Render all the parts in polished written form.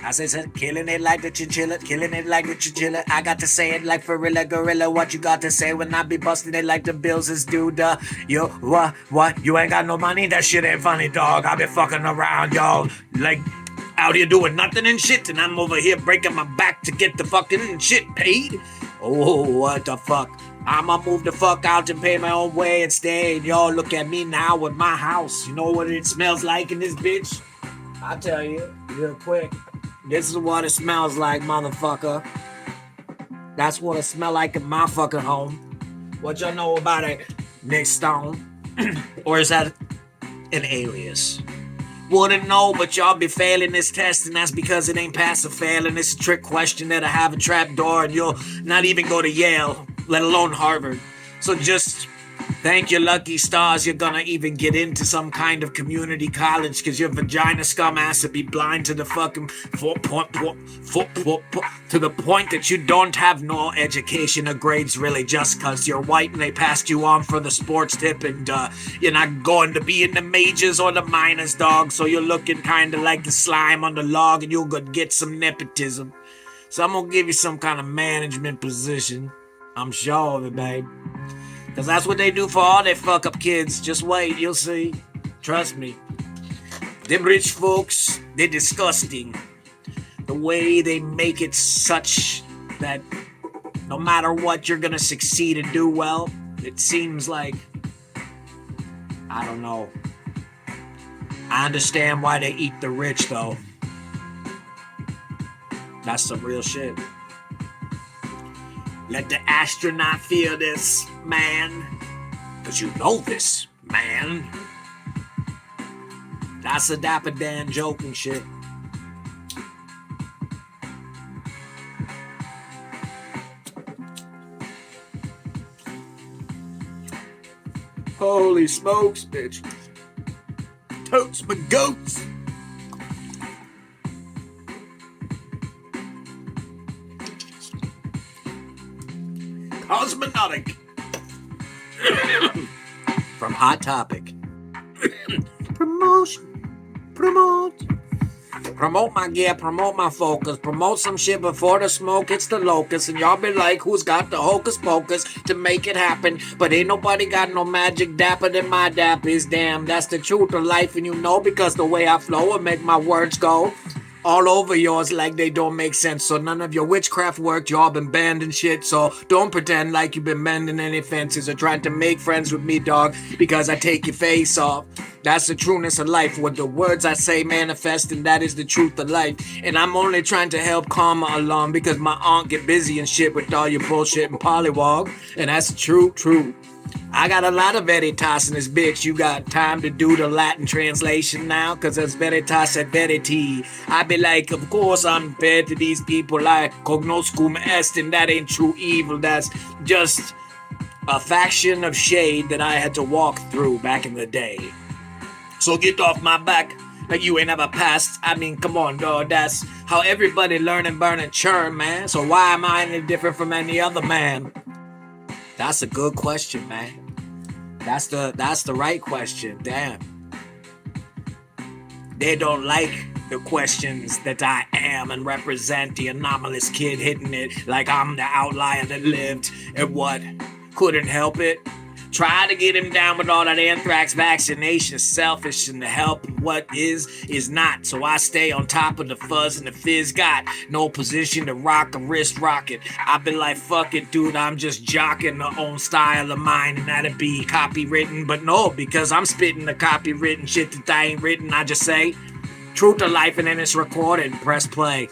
I said, killing it like the chinchilla, killing it like the chinchilla. I got to say it like Farilla Gorilla. What you got to say when I be busting it like the bills is due? Yo, what? You ain't got no money? That shit ain't funny, dog. I been fucking around, y'all. Like, out here doing nothing and shit, and I'm over here breaking my back to get the fucking shit paid. Oh, what the fuck? I'ma move the fuck out and pay my own way and stay. And y'all look at me now with my house. You know what it smells like in this bitch? I'll tell you real quick. This is what it smells like, motherfucker. That's what it smell like in my fucking home. What y'all know about it, Nick Stone? Or is that an alias? Wouldn't know, but y'all be failing this test, and that's because it ain't pass or fail, and it's a trick question that'll have a trap door, and you'll not even go to Yale, let alone Harvard. So just thank your lucky stars you're gonna even get into some kind of community college, because your vagina scum ass to be blind to the fucking to the point that you don't have no education or grades really, just because you're white and they passed you on for the sports tip, and you're not going to be in the majors or the minors, dog, so you're looking kind of like the slime on the log, and you're gonna get some nepotism. So I'm gonna give you some kind of management position. I'm sure of it, babe. Because that's what they do for all their fuck up kids. Just wait, you'll see. Trust me. Them rich folks, they're disgusting. The way they make it such that no matter what, you're gonna succeed and do well. It seems like, I don't know. I understand why they eat the rich, though. That's some real shit. Let the astronaut feel this, man. Because you know this, man. That's a Dapper Dan joke and shit. Holy smokes, bitch. Totes my goats. Cosmonautic. From Hot Topic. Promote my gear, promote my focus, promote some shit before the smoke hits the locust, and y'all be like, who's got the hocus pocus to make it happen? But ain't nobody got no magic dapper than my dap is, damn. That's the truth of life, and you know, because the way I flow will make my words go all over yours like they don't make sense. So none of your witchcraft worked, y'all been banned and shit. So don't pretend like you've been mending any fences or trying to make friends with me, dog, because I take your face off. That's the trueness of life. What the words I say manifest, and that is the truth of life. And I'm only trying to help karma along because my aunt get busy and shit with all your bullshit and pollywog. And that's true. I got a lot of veritas in this bitch. You got time to do the Latin translation now? Cause it's veritas et verity. I be like, of course I'm fair to these people like cognoscum est, and that ain't true evil. That's just a faction of shade that I had to walk through back in the day. So get off my back like you ain't ever passed. I mean, come on, dog. That's how everybody learn and burn and churn, man. So why am I any different from any other man? That's a good question, man. That's the right question. Damn. They don't like the questions that I am and represent, the anomalous kid hitting it like I'm the outlier that lived and what? Couldn't help it. Try to get him down with all that anthrax vaccination, selfish, and the help what is not. So I stay on top of the fuzz and the fizz. Got no position to rock a wrist rocket. I've been like, fuck it, dude, I'm just jocking the own style of mine, and that'd be copywritten. But no, because I'm spitting the copywritten shit that I ain't written. I just say truth to life, and then it's recorded. Press play.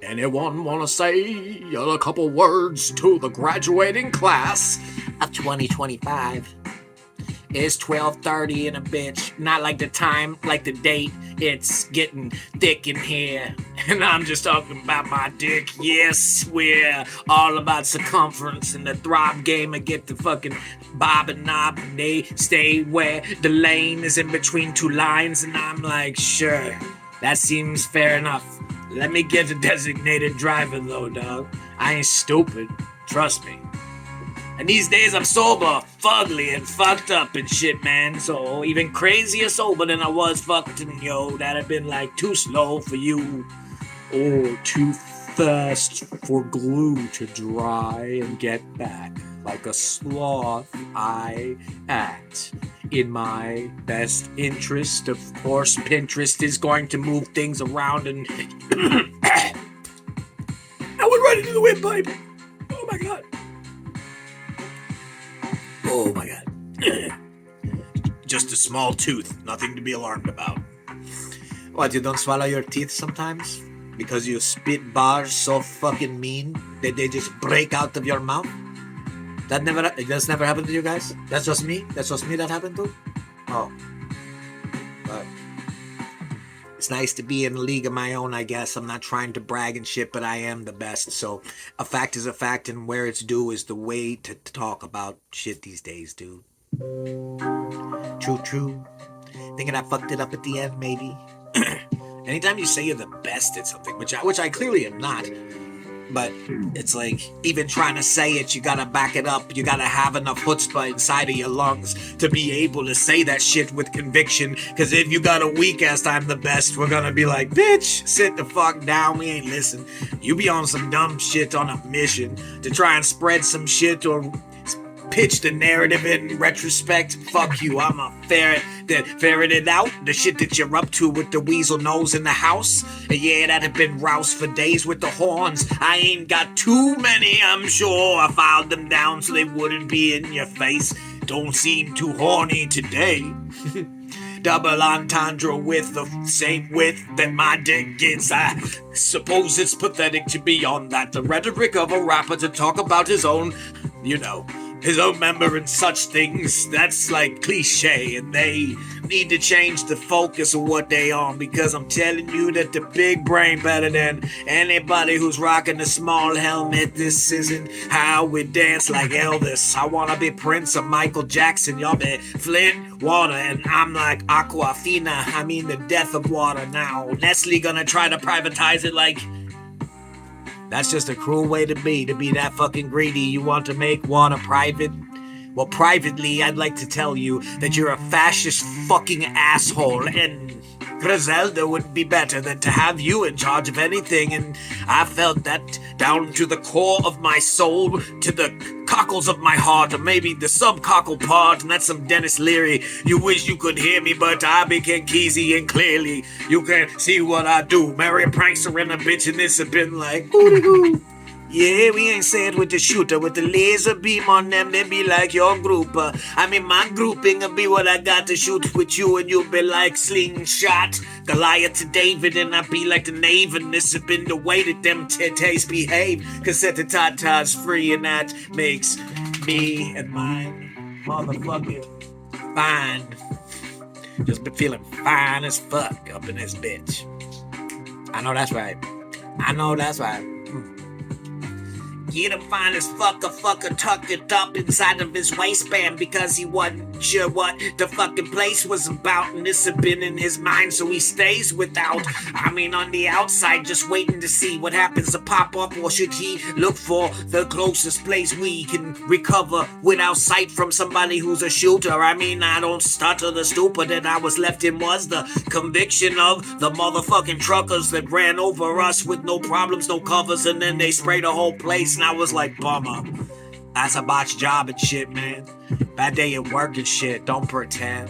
Anyone want to say a couple words to the graduating class of 2025? It's 12:30 and a bitch. Not like the time, like the date. It's getting thick in here. And I'm just talking about my dick. Yes, we're all about circumference and the throb game and get the fucking bob and knob. And they stay where the lane is in between two lines. And I'm like, sure, that seems fair enough. Let me get a designated driver though, dog. I ain't stupid. Trust me. And these days I'm sober, fugly, and fucked up and shit, man. So even crazier sober than I was fucked, and yo, that'd have been like too slow for you. Or too fast for glue to dry and get back. Like a sloth, I act. In my best interest, of course, Pinterest is going to move things around and... I would run into the windpipe. Oh my god. Oh my god. Just a small tooth, nothing to be alarmed about. What, you don't swallow your teeth sometimes? Because you spit bars so fucking mean that they just break out of your mouth? That's never happened to you guys? That's just me? That's just me that happened to? Oh. But it's nice to be in a league of my own, I guess. I'm not trying to brag and shit, but I am the best. So a fact is a fact, and where it's due is the way to talk about shit these days, dude. True. Thinking I fucked it up at the end, maybe. Anytime you say you're the best at something, which I clearly am not, but it's like, even trying to say it, you gotta back it up. You gotta have enough chutzpah inside of your lungs to be able to say that shit with conviction. Because if you got a weak ass I'm the best, we're gonna be like, bitch, sit the fuck down, we ain't listen. You be on some dumb shit on a mission to try and spread some shit or pitch the narrative in retrospect. Fuck you, I'm a ferret that ferreted out the shit that you're up to with the weasel nose in the house. Yeah, that'd have been roused for days with the horns. I ain't got too many, I'm sure. I filed them down so they wouldn't be in your face. Don't seem too horny today. Double entendre with the same width that my dick gets. I suppose it's pathetic to be on that. The rhetoric of a rapper to talk about his own, his own member and such things. That's like cliche, and they need to change the focus of what they on, because I'm telling you that the big brain better than anybody who's rocking the small helmet. This isn't how we dance like Elvis. I wanna be Prince or Michael Jackson. Y'all be Flint, water, and I'm like Aquafina. I mean the death of water now. Nestle gonna try to privatize it like... That's just a cruel way to be that fucking greedy. You want to make water private? Well, privately, I'd like to tell you that you're a fascist fucking asshole, and Griselda would be better than to have you in charge of anything, and I felt that down to the core of my soul, to the cockles of my heart, or maybe the sub-cockle part, and that's some Dennis Leary. You wish you could hear me, but I became Keezy, and clearly you can't see what I do. Mary prankster and a bitch, and this have been like, hoo-dee-hoo. Yeah, we ain't said with the shooter, with the laser beam on them, they be like your group. My grouping will be what I got to shoot with you, and you'll be like slingshot. Goliath to David, and I be like the knave, and this has been the way that them titties behave. Cause set the tatas free, and that makes me and mine motherfucking fine. Just been feeling fine as fuck up in this bitch. I know that's right. Get him fine as fucker tucked it up inside of his waistband because he wasn't sure what the fucking place was about, and this had been in his mind, so he stays without. On the outside, just waiting to see what happens to pop up, or should he look for the closest place we can recover without sight from somebody who's a shooter? I don't stutter. The stupor that I was left in was the conviction of the motherfucking truckers that ran over us with no problems, no covers, and then they sprayed the whole place. I was like, bummer. That's a botched job and shit, man. Bad day at work and shit. Don't pretend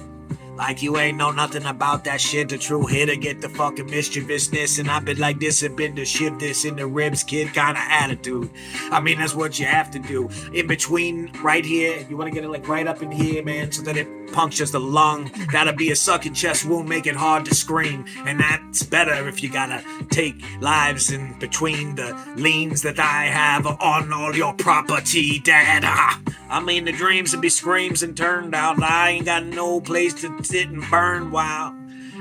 like you ain't know nothing about that shit. The true hitter get the fucking mischievousness, and I've been like this and been to shift this in the ribs, kid kind of attitude. That's what you have to do. In between, right here, you want to get it like right up in here, man, so that it punctures the lung. That'll be a sucking chest wound, make it hard to scream. And that's better if you gotta take lives in between the liens that I have on all your property, Dad. The dreams would be screams and turned out. I ain't got no place to sit and burn while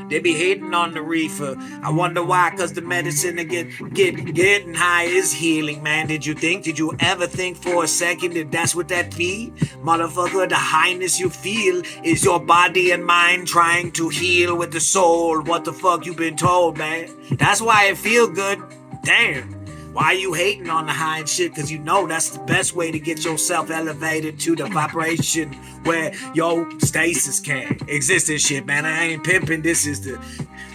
they be hating on the reefer. I wonder why, cause the medicine to getting high is healing, man. Did you ever think for a second that that's what that be? Motherfucker, the highness you feel is your body and mind trying to heal with the soul. What the fuck you been told, man? That's why it feel good. Damn. Why you hating on the high and shit? Cause you know that's the best way to get yourself elevated to the vibration where your stasis can exist and shit, man. I ain't pimping. This is the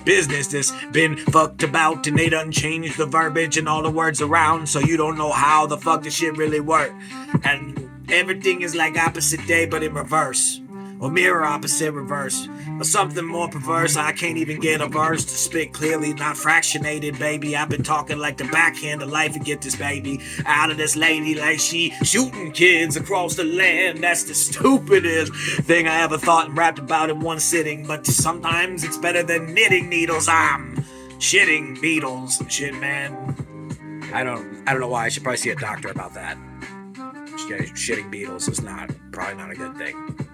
business that's been fucked about, and they done changed the verbiage and all the words around, so you don't know how the fuck the shit really work. And everything is like opposite day, but in reverse. Or mirror opposite reverse. Or something more perverse. I can't even get a verse to spit clearly, not fractionated, baby. I've been talking like the backhand of life to get this baby out of this lady like she shooting kids across the land. That's the stupidest thing I ever thought and rapped about in one sitting. But sometimes it's better than knitting needles. I'm shitting beetles and shit, man. I don't know why. I should probably see a doctor about that. Shitting beetles is probably not a good thing.